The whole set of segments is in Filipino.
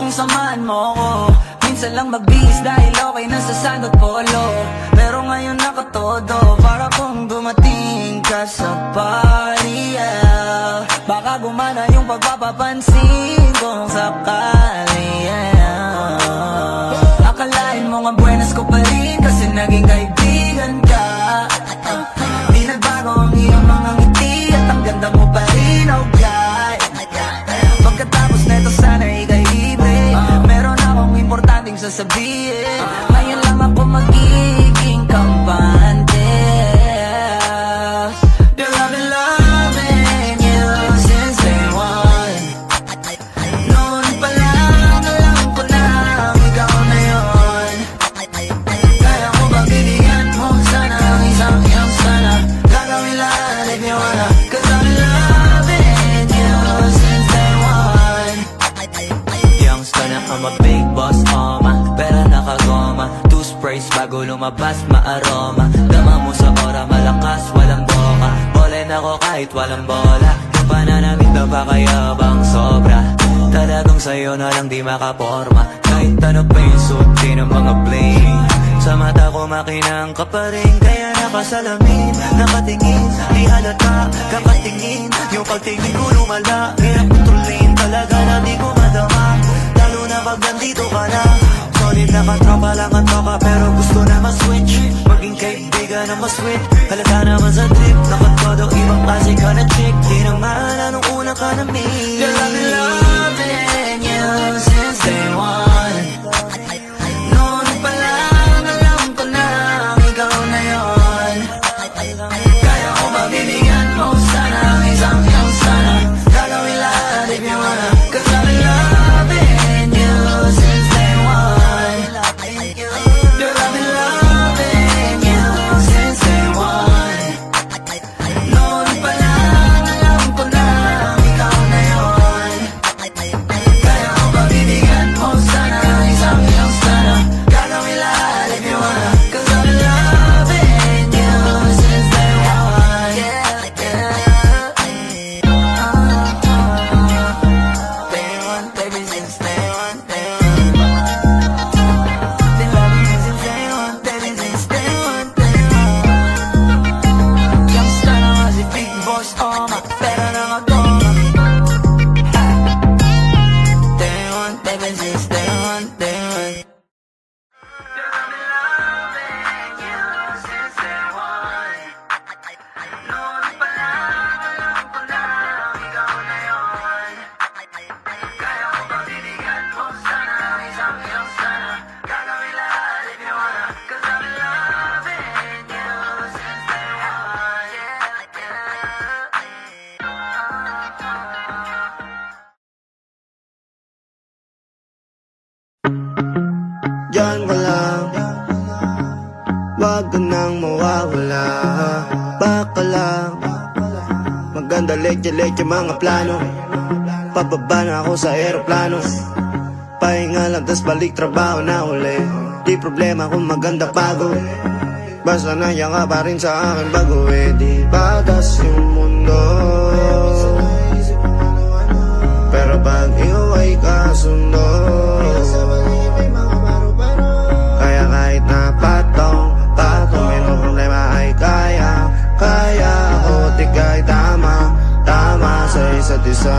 kung samahan mo ko. Minsan lang magbihis dahil okay na sa sandot polo. Pero ngayon nakatodo, para kung dumating ka sa party, yeah. Baka gumana yung pagpapapansin kung sakali, yeah. Akalain mo nga buenas ko pa rin kasi naging kaibigan ka. Di nagbago ang iyong mga ngiti at ang ganda mo pa rin, oh God. Pagkatapos neto sana ikay libre, meron akong importanteng sasabihin. Ngayon lang ako magiging kampante. Girl, I've been loving you since day one. Noon pa lang alam ko na ikaw na yun. Kaya ko ba bibigyan mo sana ang isang iyong sana? Gagawin lahat if you wanna, 'cause I've been loving you since day one. Youngster na I'm a big boss, pera nakagoma, two sprays bago lumabas maaroma. Dama mo sa ora, malakas, walang boka. Bolen ako kahit walang bola. Yung pananamit na pakayabang sobra. Talagang sa'yo na lang di makaporma. Kahit ano pa yung suti ng mga bling. Sa mata ko makinang ka pa rin, kaya nakasalamin, nakatingin, di halata, kakatingin. Yung pagtingin ko lumala, hirap kontrolin, talaga na di ko madama. Lalo na pag nandito ka na. Solid na katropa lang ang toka, pero gusto na ma-switch. Maging kaibigan na ma-sweet, halata naman sa trip. Nakatodo, ibang klase ka na chick. Di naman anong una ka na meet. Girl, I've been loving you since day one. Noon pa lang alam ko na ikaw na yun. Kaya ko ba bibigyan mo sana ang isang iyong sana? Gagawin lahat if you wanna, 'cause I've been loving you since day one. Girl, I've been loving you since day one. Noon pa lang alam ko na ikaw na yun. Kaya ko ba bibigyan mo sana ang isang iyong sana? Gagawin lahat if you wanna, 'cause I've been loving you since day one. Day one, baby, since day one, day one. Been loving you since day one, baby, since day one, day one. Youngster na nga si Big Boss, pera na nga goma. Day one, baby, since day one, day one. Girl, I've been loving you since day one. Noon pa lang alam ko na ikaw na yun. Kaya ko ba bibigyan mo sana ang isang iyong sana? Gagawin lahat if you wanna, 'cause I've been loving you since day one. Diyan ka lang, wag ka nang mawawala. Baka lang, maganda leche-leche mga plano. Pababa na ako sa aeroplano, pahinga lang tas balik trabaho na uli. Di problema kung maganda pagod, basta nandiyan ka pa rin sa akin bago di bagas yung mundo. Pero pag ikaw ay kasundo, kaya kahit na patong may no problema ay kaya ako di kahit tama sa isa't isa.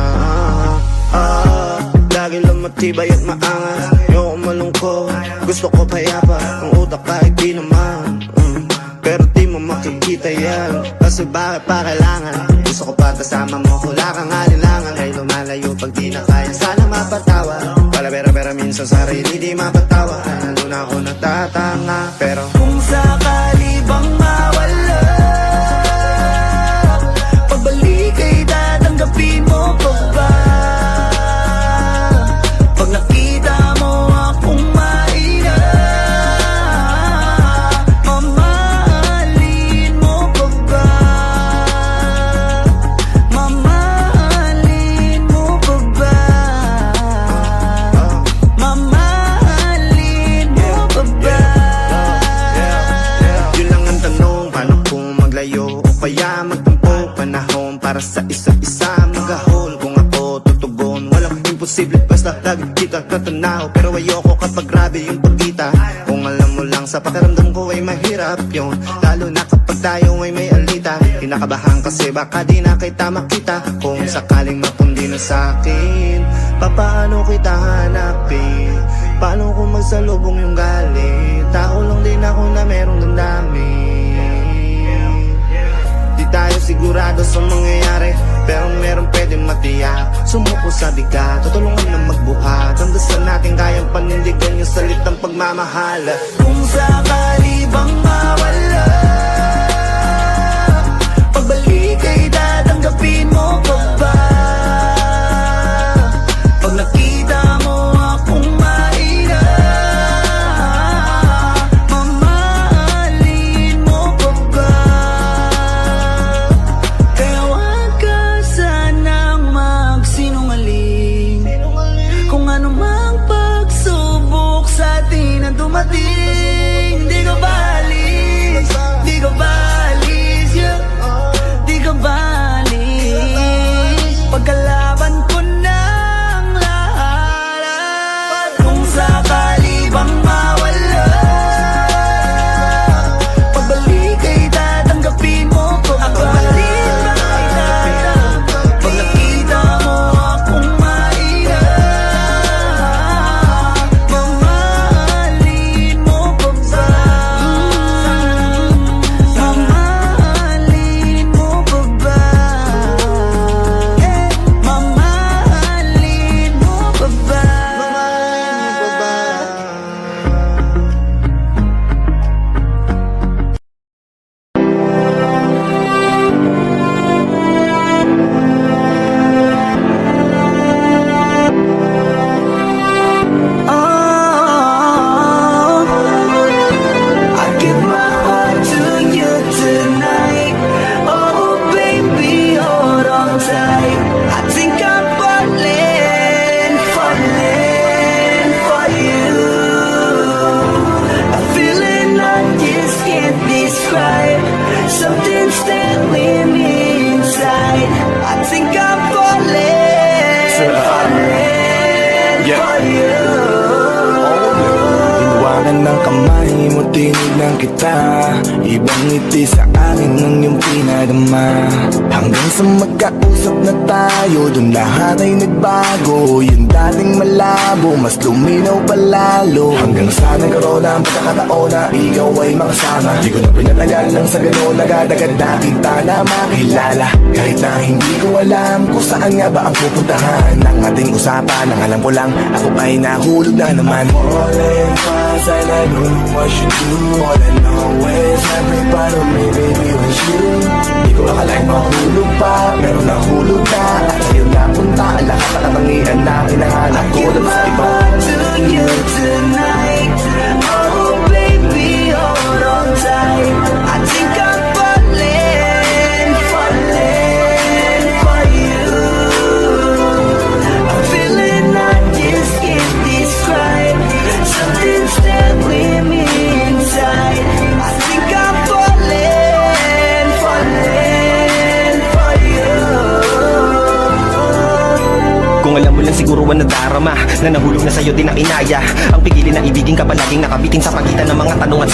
Laging lumatibay at maangas, ayoko malungkot, gusto ko payapa, ang utak kahit di naman. Pero di mo makikita yan, kasi bakit pa kailangan? Gusto ko pa kasama mo, wala kang alinlangan. Ay lumalayo pag di na kaya, sana mapatawa. Wala pera minsan sa sarili di mapatawa. Nandun ako natatanga, pero Kung sakali bang mawala, pagbalik ay tatanggapin mo pa ba? Pag nakita mo akong mahina, mamahalin mo pa ba? Mamahalin mo pa ba? Mamahalin mo pa ba? Lagi kita tatanaw pero ayoko kapag grabe yung pagkita. Kung alam mo lang sa pakiramdam ko ay mahirap yun, lalo na kapag tayo ay may alita. Kinakabahan kasi baka di na kita makita. Kung sakaling mapundi na sa'kin, papaano kita hanapin? Paano kung magsalubong yung galit? Tao lang din ako na merong damdamin. Di tayo sigurado sa mangyayari, pero meron pwedeng matiyak. Sumuko sa bigat, tutulungan na magbuhat. Ang dasal natin kayang panindigan yung salitang pagmamahal. Kung sakali bang mawala, pagbalik ay tatanggapin mo pa ba? Pag nakita mo akong mahina, mamahalin mo pa ba? Kaya wag ka sanang magsinungaling. Kung ano mang pagsubok sa atin na dumating, di ka balis, di ka balis, yeah. Di ka balis. Pagkalaban ko ng lahat. Kung sakali bang mawala, pagbalik ay tatanggapin mo ko ba? Pag nakita mo akong mahina, mamahalin mo pa ba? Mamahalin mo pa ba? Mamahalin mo pa ba? I give my heart to you tonight. Oh baby, hold on tight. I think I'm falling, falling for you. A feeling I just can't describe. Something's telling me inside. I think I'm falling, falling for you. Hinawakan ng kamay mo, tinignan kita. Ibang ngiti sa akin ng iyong pinadama. Hanggang sa magkausap na tayo, dun lahat ay nagbago. Yung dating malabo, mas luminaw palalo. Hanggang sa nagkaroon ang pagkakataon na ikaw ay makasama. Di ko na pinatagal lang sa gano'n, agad-agad na kita na makilala. Kahit na hindi ko alam kung saan nga ba ang pupuntahan ng ating usapan. Ang alam ko lang, ako ay nahulog na naman. Falling fast and I don't know what you do. All I know is everybody me, baby, was you. Di ko akalain mahulog pa, pero nahulog na. At sa'yo napunta, lahat ng katangian na hinahanap ko lang sa iba. To you tonight. Oh baby, hold on tight. I think I'm falling, falling for you. A feeling I just can't describe. Something's telling me inside. I think I'm falling, falling for you. Kung alam mo lang siguro ang nadarama na nahulog na sa'yo din ang inaya. Ang pigilin na ibigin ka palaging nakabiting sa pagitan ng mga tanong at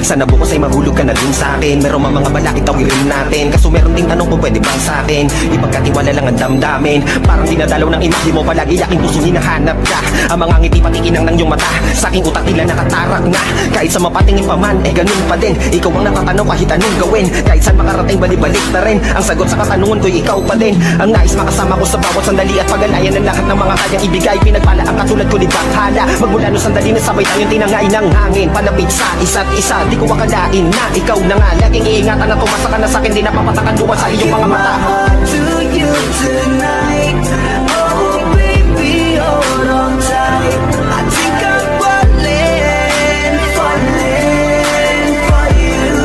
sana bukas ay mahulog ka na din sa'kin. Meron mga balakid tawirin natin, kaso meron ding tanong kung pwede bang sa'kin. Ipagkatiwala lang ang damdamin, parang dinadalaw ng imahe mo. Palagi aking puso hinahanap ka. Ang mga ngiti patikinang ng iyong mata, sa aking utak tila nakatarak na. Kahit sa mapatingin pa man, ganun pa din. Ikaw ang natatanaw kahit anong gawin. Kahit saan makarating balibalik na rin. Ang sagot sa katanungan ko'y ikaw pa din. Ang nais makasama ko sa bawat sandali at pagalayan ng lahat ng mga kayang ibigay. Pinagpala ang katulad ko ni Bakhala. Magmula no sandali na sabay tayong tinangay ng hangin. Palapit sa isa't isa, di ko akalain na ikaw na nga. Laging iingatan na tumasa ka na sa'kin, di napapatakan luwan sa iyong mga mata. To you tonight. Oh baby, hold on tight. I think I'm falling, falling for you.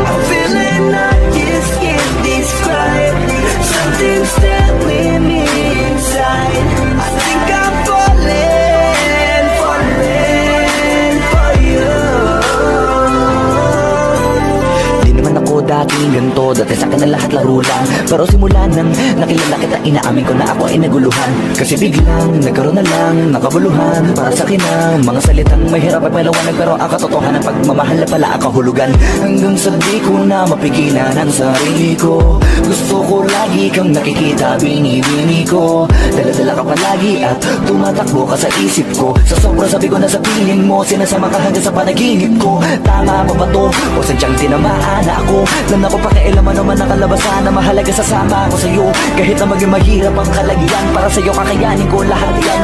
A feeling I just can't describe. Something's telling me inside. I think I'm falling, falling for you. Di naman ako dati naging ganito. Dati sa akin na lahat laro lang, pero simula nang nakilala kita, inaamin ko na ako ay naguluhan. Kasi biglang nagkaroon na lang nakabuluhan. Para sa akin ang mga salitang mahirap at malawanag, pero ang katotohanan pagmamahal na pala ang kahulugan. Hanggang sa di ko na mapigilan ang sarili ko, gusto ko lagi kang nakikita, binibini ko. Dala-dala ka palagi at tumatakbo ka sa isip ko. Sa sobrang sabi ko na sa piling mo, sinasama ka hanggang sa panaginip ko. Tama pa ba to? O sadyang tinamaan na ako? Lang ako pakialaman naman ang kalabasan na mahalaga, sasama ako sa'yo. Kahit na maging mahirap ang kalagyan, para sa'yo kakayanin ko lahat yan.